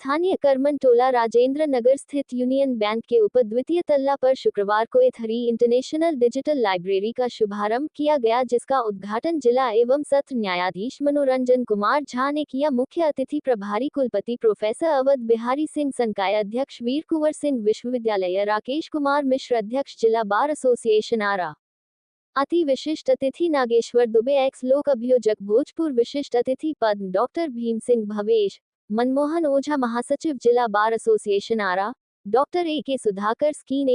स्थानीय करमनटोला राजेंद्र नगर स्थित union bank के ऊपर द्वितीय तल्ला पर शुक्रवार को E3 इंटरनेशनल डिजिटल लाइब्रेरी का शुभारंभ किया गया, जिसका उद्घाटन जिला एवं सत्र न्यायाधीश मनोरंजन कुमार झा ने किया। मुख्य अतिथि प्रभारी कुलपति प्रोफेसर अवध बिहारी सिंह, संकाय अध्यक्ष वीर कुंवर सिंह, विश्वविद्यालय राकेश कुमार मिश्र, अध्यक्ष जिला बार एसोसिएशन आरा। अति विशिष्ट अतिथि नागेश्वर दुबे, एक्स लोक अभियोजक भोजपुर। विशिष्ट अतिथि पद डॉक्टर भीम सिंह भवेश, मनमोहन ओझा, महासचिव जिला बार एसोसिएशन आरा, डॉक्टर A.K. सुधाकर, स्कीन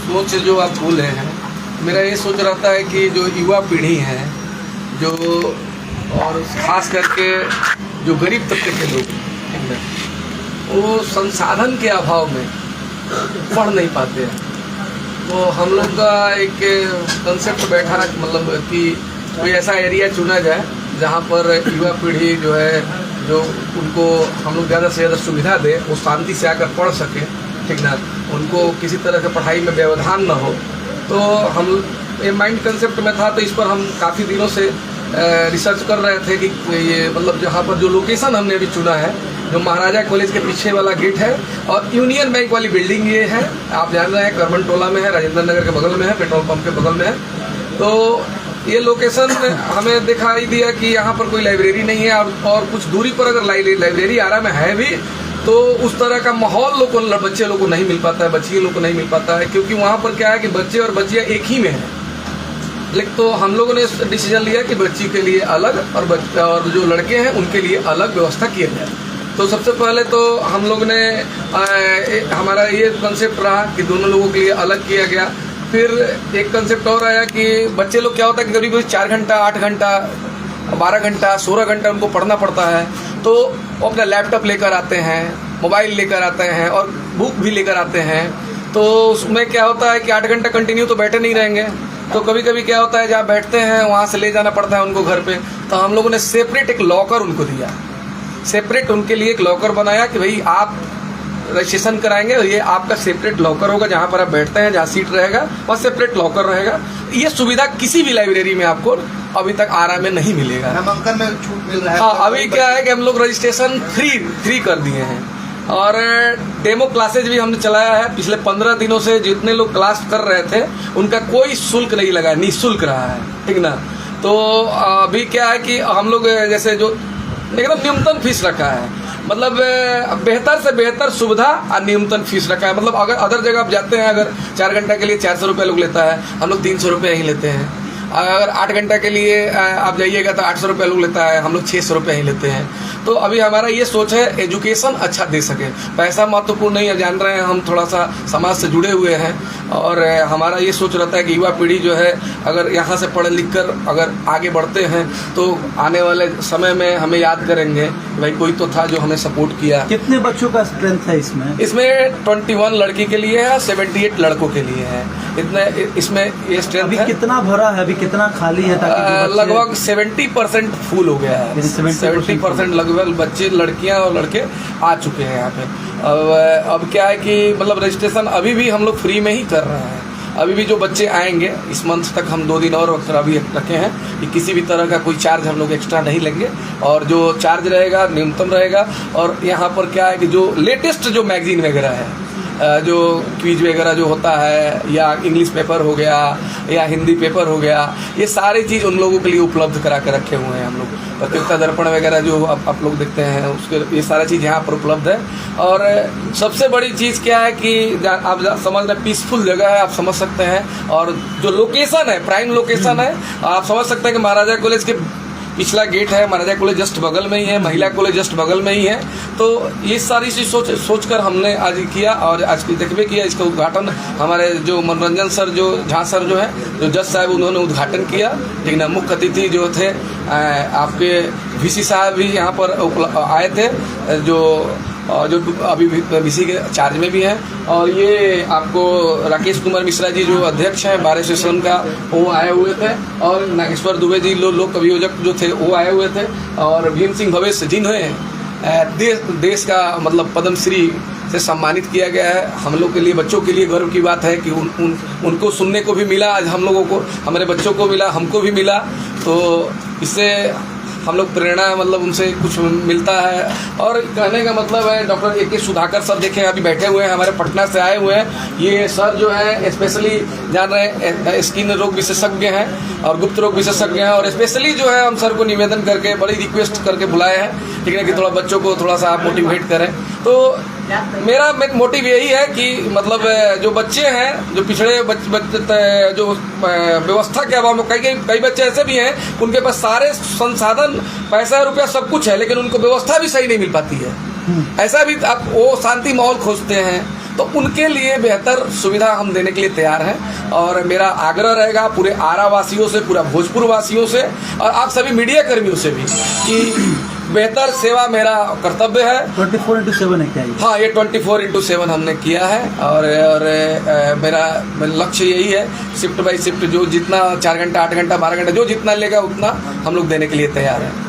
सोच जो आप बोल रहे हैं, मेरा ये सोच रहता है कि जो युवा पीढ़ी है, जो और खास करके जो गरीब तबके के लोग हैं, वो संसाधन के अभाव में पढ़ नहीं पाते हैं। तो हम लोग का एक कंसेप्ट बैठा, मतलब कि कोई ऐसा एरिया चुना जाए जहाँ पर युवा पीढ़ी जो है, जो उनको हम लोग ज़्यादा से ज़्यादा सुविधा दे, वो शांति से आकर पढ़ सकें, ठीक ना, उनको किसी तरह के पढ़ाई में व्यवधान न हो। तो हम ये माइंड कंसेप्ट में था, तो इस पर हम काफ़ी दिनों से रिसर्च कर रहे थे कि ये मतलब जहाँ पर जो लोकेशन हमने अभी चुना है, जो महाराजा कॉलेज के पीछे वाला गेट है और यूनियन बैंक वाली बिल्डिंग ये है, आप जान रहे हैं करमनटोला में है, राजेंद्र नगर के बगल में है, पेट्रोल पंप के बगल में है। तो ये लोकेशन हमें दिखाई दिया कि यहाँ पर कोई लाइब्रेरी नहीं है, और कुछ दूरी पर अगर लाइब्रेरी आरा में है भी, तो उस तरह का माहौल लोग को, बच्चे लोग को नहीं मिल पाता है, बच्चियों लोग को नहीं मिल पाता है, क्योंकि वहाँ पर क्या है कि बच्चे और बच्चियाँ एक ही में हैं। लेकिन तो हम लोगों ने डिसीजन लिया कि बच्ची के लिए अलग और जो लड़के हैं उनके लिए अलग व्यवस्था किया जाए। तो सबसे पहले तो हम लोग ने हमारा ये कंसेप्ट रहा कि दोनों लोगों के लिए अलग किया गया। फिर एक कंसेप्ट और आया कि बच्चे लोग क्या होता है कि कभी 4 घंटा, 8 घंटा, 12 घंटा, 16 घंटा उनको पढ़ना पड़ता है, तो वो अपना लैपटॉप लेकर आते हैं, मोबाइल लेकर आते हैं और बुक भी लेकर आते हैं। तो उसमें क्या होता है कि 8 घंटा कंटिन्यू तो बैठे नहीं रहेंगे, तो कभी कभी क्या होता है जहाँ बैठते हैं वहाँ से ले जाना पड़ता है उनको घर पे। तो हम लोगों ने सेपरेट एक लॉकर उनको दिया, सेपरेट उनके लिए एक लॉकर बनाया कि भाई आप रजिस्ट्रेशन कराएंगे, ये आपका सेपरेट लॉकर होगा, जहाँ पर आप बैठते हैं, जहाँ सीट रहेगा वहाँ सेपरेट लॉकर रहेगा। ये सुविधा किसी भी लाइब्रेरी में आपको अभी तक आरा में नहीं मिलेगा। नामांकन में छूट मिल रहा है। हाँ, अभी क्या है कि हम लोग रजिस्ट्रेशन फ्री कर दिए हैं, और डेमो क्लासेज भी हमने चलाया है। पिछले 15 दिनों से जितने लोग क्लास कर रहे थे उनका कोई शुल्क नहीं लगा, निःशुल्क रहा है, ठीक ना। तो अभी क्या है कि हम लोग जैसे जो एकदम न्यूनतम फीस रखा है, मतलब बेहतर से बेहतर सुविधा और न्यूनतम फीस रखा है। मतलब अगर अदर जगह आप जाते हैं, अगर 4 घंटा के लिए 400 रुपये लोग लेता है, हम लोग 300 रुपये ही लेते हैं। अगर 8 घंटा के लिए आप जाइएगा तो 800 रुपये लोग लेता है, हम लोग 600 रुपये ही लेते हैं। तो अभी हमारा ये सोच है एजुकेशन अच्छा दे सके, पैसा महत्वपूर्ण नहीं है, जान रहे हैं हम थोड़ा सा समाज से जुड़े हुए हैं, और हमारा ये सोच रहता है कि युवा पीढ़ी जो है अगर यहाँ से पढ़ लिख कर अगर आगे बढ़ते हैं तो आने वाले समय में हमें याद करेंगे भाई कोई तो था जो हमें सपोर्ट किया। कितने बच्चों का स्ट्रेंथ है इसमें? इसमें 21 लड़की के लिए है, 78 लड़कों के लिए है। इतने इसमें ये स्ट्रेंथ है। कितना भरा है, अभी कितना खाली है? लगभग 70% फुल हो गया है, 70% लगभग बच्चे, लड़कियां और लड़के आ चुके हैं यहाँ पे। अब क्या है कि मतलब रजिस्ट्रेशन अभी भी हम लोग फ्री में ही कर रहे हैं। अभी भी जो बच्चे आएंगे इस मंथ तक, हम 2 दिन और वक्त अभी रखे हैं कि किसी भी तरह का कोई चार्ज हम लोग एक्स्ट्रा नहीं लेंगे, और जो चार्ज रहेगा न्यूनतम रहेगा। और यहाँ पर क्या है कि जो लेटेस्ट जो मैगजीन वगैरह है, जो क्विज वगैरह जो होता है, या इंग्लिश पेपर हो गया या हिंदी पेपर हो गया, ये सारी चीज़ उन लोगों के लिए उपलब्ध करा के रखे हुए हैं हम लोग। प्रतियोगिता दर्पण वगैरह जो आप लोग देखते हैं, उसके ये सारा चीज़ यहाँ पर उपलब्ध है। और सबसे बड़ी चीज़ क्या है कि आप समझ रहे, पीसफुल जगह है, आप समझ सकते हैं। और जो लोकेशन है, प्राइम लोकेशन है, आप समझ सकते हैं कि महाराजा कॉलेज के पिछला गेट है, महाराजा कॉलेज जस्ट बगल में ही है, महिला कॉलेज जस्ट बगल में ही है। तो ये सारी चीज़ सोचकर हमने आज किया, और आज देखबे किया। इसका उद्घाटन हमारे जो मनोरंजन सर, जो झा सर जो है, जो जज साहब, उन्होंने उद्घाटन किया, लेकिन मुख्य अतिथि जो थे आपके VC साहब भी यहाँ पर आए थे, जो अभी VC के चार्ज में भी हैं। और ये आपको राकेश कुमार मिश्रा जी जो अध्यक्ष हैं बार एसोसिएशन का, वो आए हुए थे, और नागेश्वर दुबे जी लोक अभियोजक जो थे वो आए हुए थे, और भीम सिंह भवेश जिन्हें देश का मतलब पद्मश्री से सम्मानित किया गया है। हम लोग के लिए, बच्चों के लिए गर्व की बात है कि उनको सुनने को भी मिला, आज हम लोगों को, हमारे बच्चों को मिला, हमको भी मिला। तो इससे हम लोग प्रेरणा मतलब उनसे कुछ मिलता है। और कहने का मतलब है डॉक्टर A.K. सुधाकर सर देखें अभी बैठे हुए हैं, हमारे पटना से आए हुए हैं। ये सर जो है स्पेशली जान रहे हैं स्किन रोग विशेषज्ञ हैं और गुप्त रोग विशेषज्ञ हैं, और स्पेशली जो है हम सर को निवेदन करके बड़ी रिक्वेस्ट करके बुलाए हैं, ठीक है, कि थोड़ा बच्चों को थोड़ा सा आप मोटिवेट करें। तो मेरा मोटिव यही है कि मतलब जो बच्चे हैं जो पिछड़े जो व्यवस्था के अभाव में कई बच्चे ऐसे भी हैं उनके पास सारे संसाधन पैसा रुपया सब कुछ है लेकिन उनको व्यवस्था भी सही नहीं मिल पाती है। ऐसा भी आप वो शांति माहौल खोजते हैं, तो उनके लिए बेहतर सुविधा हम देने के लिए तैयार हैं। और मेरा आग्रह रहेगा पूरे आरा वासियों से, पूरा भोजपुर वासियों से और आप सभी मीडिया कर्मियों से भी कि बेहतर सेवा मेरा कर्तव्य है। 24/7 है क्या ये? हाँ, ये 24/7 हमने किया है और मेरा लक्ष्य यही है, शिफ्ट बाई शिफ्ट जो जितना 4 घंटा 8 घंटा 12 घंटा जो जितना लेगा उतना हम लोग देने के लिए तैयार हैं।